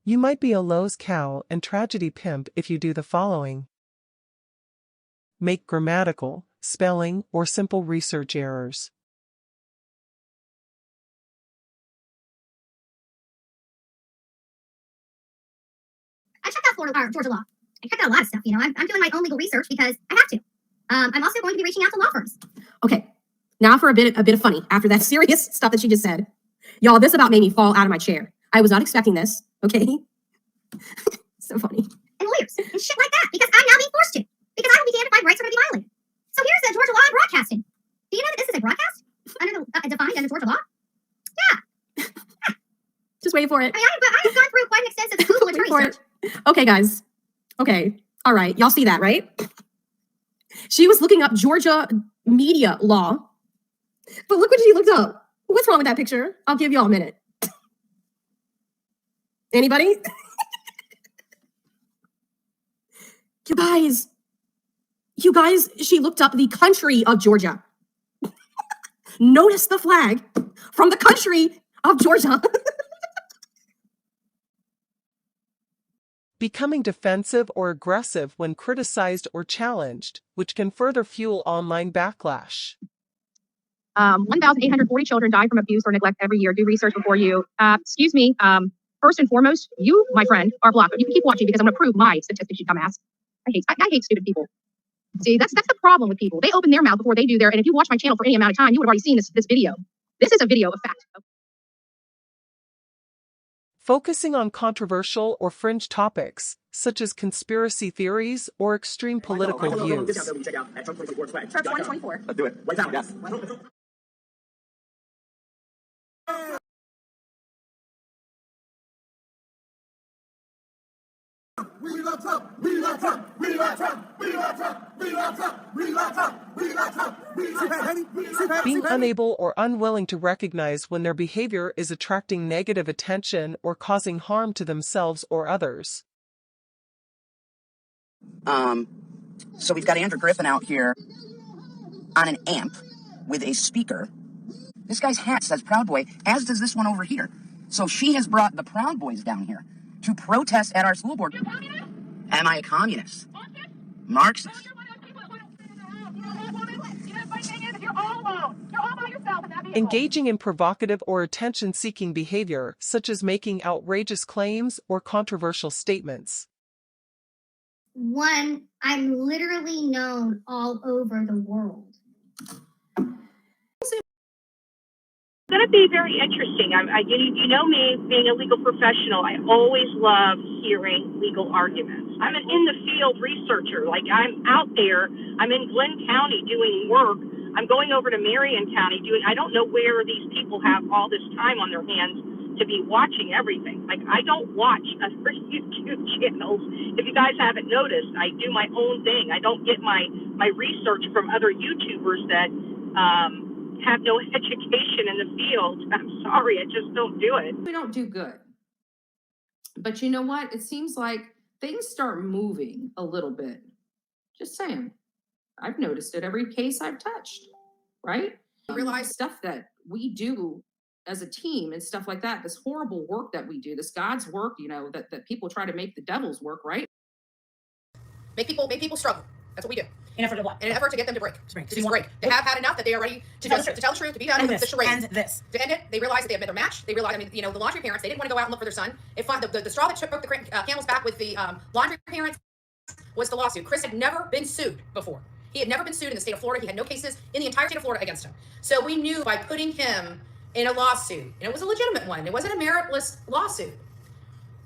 You might be a LOLCOW and tragedy pimp if you do the following. Make grammatical, spelling, or simple research errors. I checked out Georgia law. I checked out a lot of stuff. I'm doing my own legal research because I have to. I'm also going to be reaching out to law firms. Okay, now for a bit of funny after that serious stuff that she just said. Y'all, this about made me fall out of my chair. I was not expecting this, okay? So funny. And lawyers and shit like that because I'm now being forced to. Because I will be damned if my rights are going to be violated. So here's the Georgia law on broadcasting. Do you know that this is a broadcast? Defined under Georgia law? Yeah. Just waiting for it. I have gone through quite an extensive Google attorney search. Okay, guys. Okay. All right. Y'all see that, right? She was looking up Georgia media law. But look what she looked up. What's wrong with that picture? I'll give y'all a minute. Anybody? You guys, she looked up the country of Georgia. Notice the flag from the country of Georgia. Becoming defensive or aggressive when criticized or challenged, which can further fuel online backlash. 1,840 children die from abuse or neglect every year. Do research before you. Excuse me. First and foremost, you, my friend, are blocked. You can keep watching because I'm going to prove my statistics, you dumbass. I hate stupid people. See, that's the problem with people. They open their mouth before they do their. And if you watch my channel for any amount of time, you would have already seen this video. This is a video of fact. Focusing on controversial or fringe topics, such as conspiracy theories or extreme political views. For 2024. Let's do it. Right now, yes. We love Trump. We love Trump. We love Trump. We love Trump. We love Trump. We love Trump. We love Trump. We love Trump. Being unable or unwilling to recognize when their behavior is attracting negative attention or causing harm to themselves or others. So we've got Andrew Griffin out here on an amp with a speaker. This guy's hat says Proud Boy, as does this one over here. So she has brought the Proud Boys down here to protest at our school board. Am I a communist? Marxist? Engaging in provocative or attention-seeking behavior, such as making outrageous claims or controversial statements. One, I'm literally known all over the world. It's going to be very interesting. You know me, being a legal professional, I always love hearing legal arguments. I'm an in-the-field researcher. Like, I'm out there. I'm in Glenn County doing work. I'm going over to Marion County I don't know where these people have all this time on their hands to be watching everything. Like, I don't watch other YouTube channels. If you guys haven't noticed, I do my own thing. I don't get my research from other YouTubers that have no education in the field. I'm sorry, I just don't do it. We don't do good. But you know what? It seems like things start moving a little bit. Just saying. I've noticed it every case I've touched, right? I realize stuff that we do as a team and stuff like that, this horrible work that we do, this God's work, that people try to make the devil's work, right? Make people struggle. That's what we do. In an effort to what? In an effort to get them to break. To do break. To have had enough that they are ready to tell the truth, to be done with the charade. And this. To end it, they realized that they had met their match. They realized, the laundry parents, they didn't want to go out and look for their son. The straw that broke the camel's back with the laundry parents was the lawsuit. Chris had never been sued before. He had never been sued in the state of Florida. He had no cases in the entire state of Florida against him. So we knew by putting him in a lawsuit, and it was a legitimate one. It wasn't a meritless lawsuit.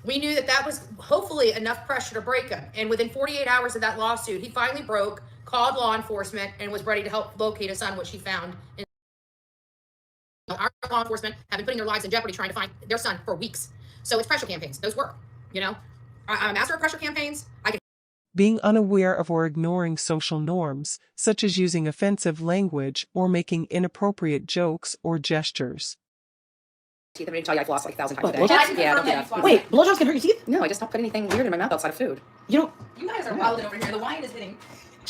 We knew that was hopefully enough pressure to break him. And within 48 hours of that lawsuit, he finally broke, called law enforcement, and was ready to help locate his son, which he found. Our law enforcement have been putting their lives in jeopardy trying to find their son for weeks. So it's pressure campaigns. Those work, I'm a master of pressure campaigns. Being unaware of or ignoring social norms, such as using offensive language or making inappropriate jokes or gestures. Teeth. I'm going to tell you I've lost like 1,000 times a day. Blowjobs? Yeah, I don't do that. Wait, blowjobs can hurt your teeth? No, I just don't put anything weird in my mouth outside of food. You guys are wilding over here. The wine is hitting.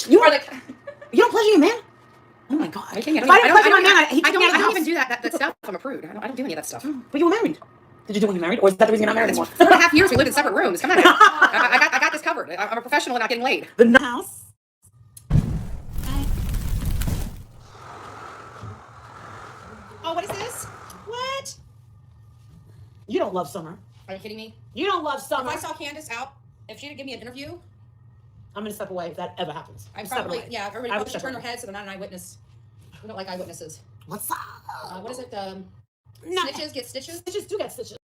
don't pleasure your man? Oh my God. I don't even do that stuff. I'm a prude. I don't do any of that stuff. But you were married. Did you do when you married, or is that the reason you're not married anymore? 4.5 years we lived in separate rooms. Come on now. I got this covered. I'm a professional at not getting laid. The house. Oh, what is this? What? You don't love summer. Are you kidding me? You don't love If summer. I saw Candace out, if she didn't give me an interview, I'm gonna step away if that ever happens. I'm Step probably, away. yeah, everybody I would probably should step turn their away. head so they're not an eyewitness. We don't like eyewitnesses. What's up? What is it? No. Snitches get stitches? Stitches do get stitches.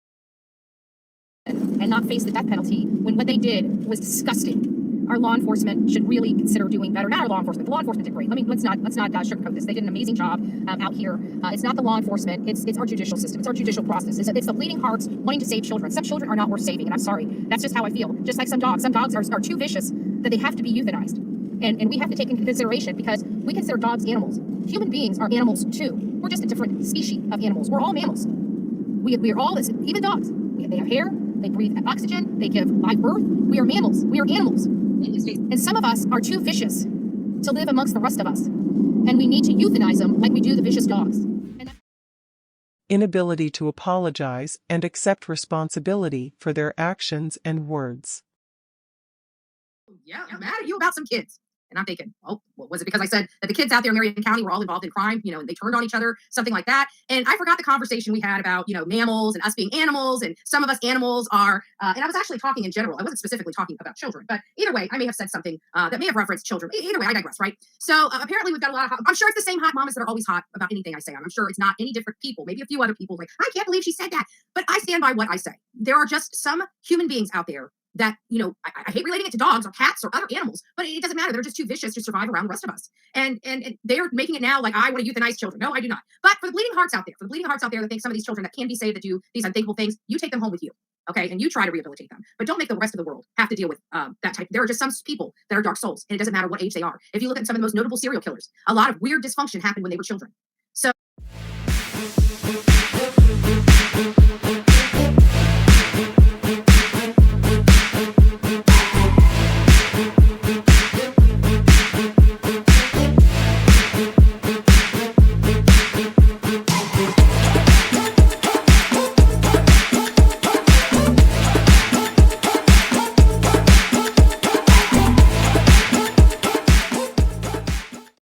And not face the death penalty when what they did was disgusting. Our law enforcement should really consider doing better. Not our law enforcement. The law enforcement did great. Let's not sugarcoat this. They did an amazing job out here. It's not the law enforcement. It's our judicial system. It's our judicial process. It's the bleeding hearts wanting to save children. Some children are not worth saving, and I'm sorry. That's just how I feel. Just like some dogs. Some dogs are too vicious that they have to be euthanized. And we have to take into consideration because we consider dogs animals. Human beings are animals too. We're just a different species of animals. We're all mammals. We are all this, even dogs. They have hair. They breathe oxygen. They give live birth. We are mammals. We are animals. And some of us are too vicious to live amongst the rest of us. And we need to euthanize them like we do the vicious dogs. Inability to apologize and accept responsibility for their actions and words. Yeah, I'm mad at you about some kids. And I'm thinking, oh, what was it because I said that the kids out there in Marion County were all involved in crime, and they turned on each other, something like that. And I forgot the conversation we had about, mammals and us being animals, and some of us animals are, and I was actually talking in general. I wasn't specifically talking about children, but either way, I may have said something that may have referenced children. Either way, I digress, right? So apparently we've got a lot of I'm sure it's the same hot mamas that are always hot about anything I say. I'm sure it's not any different people, maybe a few other people like, I can't believe she said that. But I stand by what I say. There are just some human beings out there that, I hate relating it to dogs or cats or other animals, but it doesn't matter. They're just too vicious to survive around the rest of us. And they're making it now like I want to euthanize children. No, I do not. But for the bleeding hearts out there, that think some of these children that can be saved that do these unthinkable things, you take them home with you. Okay. And you try to rehabilitate them, but don't make the rest of the world have to deal with that type. There are just some people that are dark souls, and it doesn't matter what age they are. If you look at some of the most notable serial killers, a lot of weird dysfunction happened when they were children. So